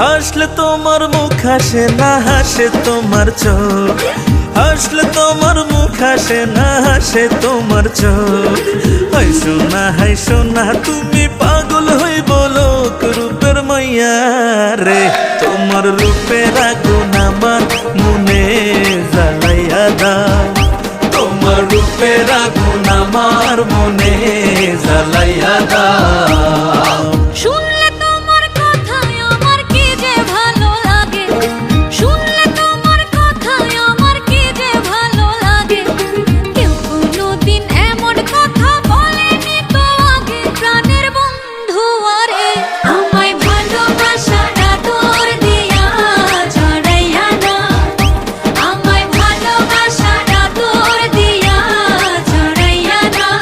হাসলে তোমার মুখ হাসে না হাসে তোমার চোখ, হাসলে তোমার মুখ হাসে না হাসে তোমার চোখ। হাই সোনা তুমি পাগল হই বলো রূপের মাইয়া রে, তোমার রূপের আগুন আমার মনে জ্বালাইয়া দাও, তোমার রূপের আগুন আমার মনে জ্বালাইয়া দাও। শুনলে তোমার কথায় আমার কি যে ভালো লাগে, শুনলে তোমার কথায় আমার কি যে ভালো লাগে। কেউ কোনোদিন এমন কথা বলেনি তো আগে, প্রাণের বন্ধু আরে আমায় ভালোবাসাটা তোর দিয়া জড়াইয়া দাও, আমায় ভালোবাসাটা তোর দিয়া জড়াইয়া দাও।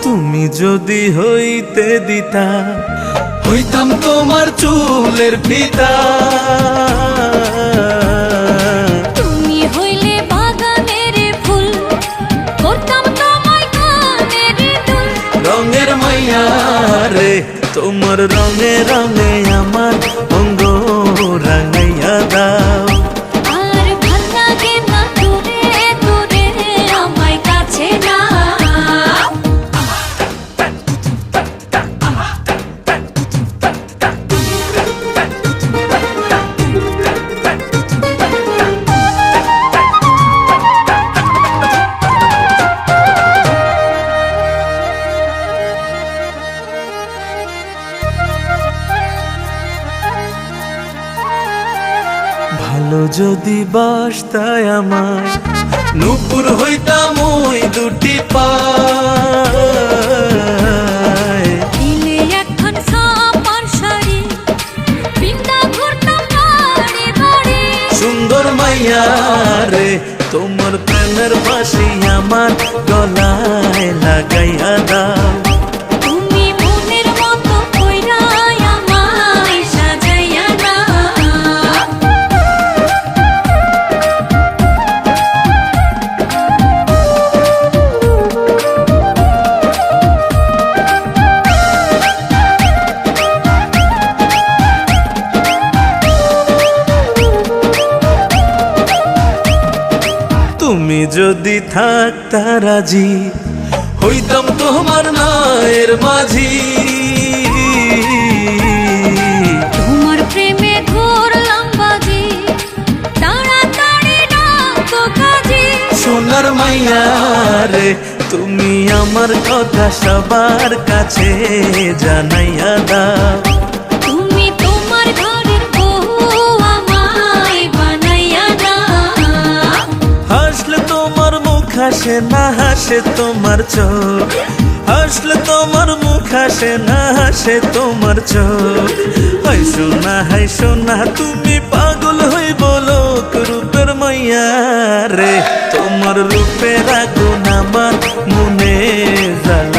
তুমি যদি হইতে দিতা হইতাম তোমার চুলের ফিতা, তুমি হইলে বাগানের ফুল, করতাম তোমায় কানের দুল। রঙের মাইয়া রে, তোমার রঙে রঙে আমার অঙ্গ রাঙাইয়া দাও। আর ভাল লাগে না দূরে দূরে আমায় কাছে না। ভালো যদি বাসতায় আমায় নূপুর হইতাম ওই দুটি পায়, দিলে এখন সাপার শাড়ি, বিন্দা ঘুরতাম বাড়ি বাড়ি। সুন্দর মাইয়া রে, তোমার প্রেমের বাঁশি আমার গলায় লাগাইয়া দাও। তুমি মনের মতো কইরা আমায় সাজাইয়া দাও। তুমি যদি থাকতা রাজি হইতাম তোমার নায়ের মাঝি, তোমার প্রেমে ঘুরলাম বাজি, তাড়াতাড়ি ডাকো কাজী। সোনার মাইয়া রে, তুমি আমার কথা সবার কাছে জানাইয়া দাও। তুমি তোমার ঘরের বউ আমায় বানাইয়া দাও। হাসলে তোমার মুখ হাসে না হাসে তোমার চোখ, হাসলে তোমার মুখ হাসে না হাসে তোমার চোখ। হাই সোনা তুমি পাগল হই বলো রূপের মাইয়া রে, তোমার রূপের আগুন আমার মনে জ্বালা।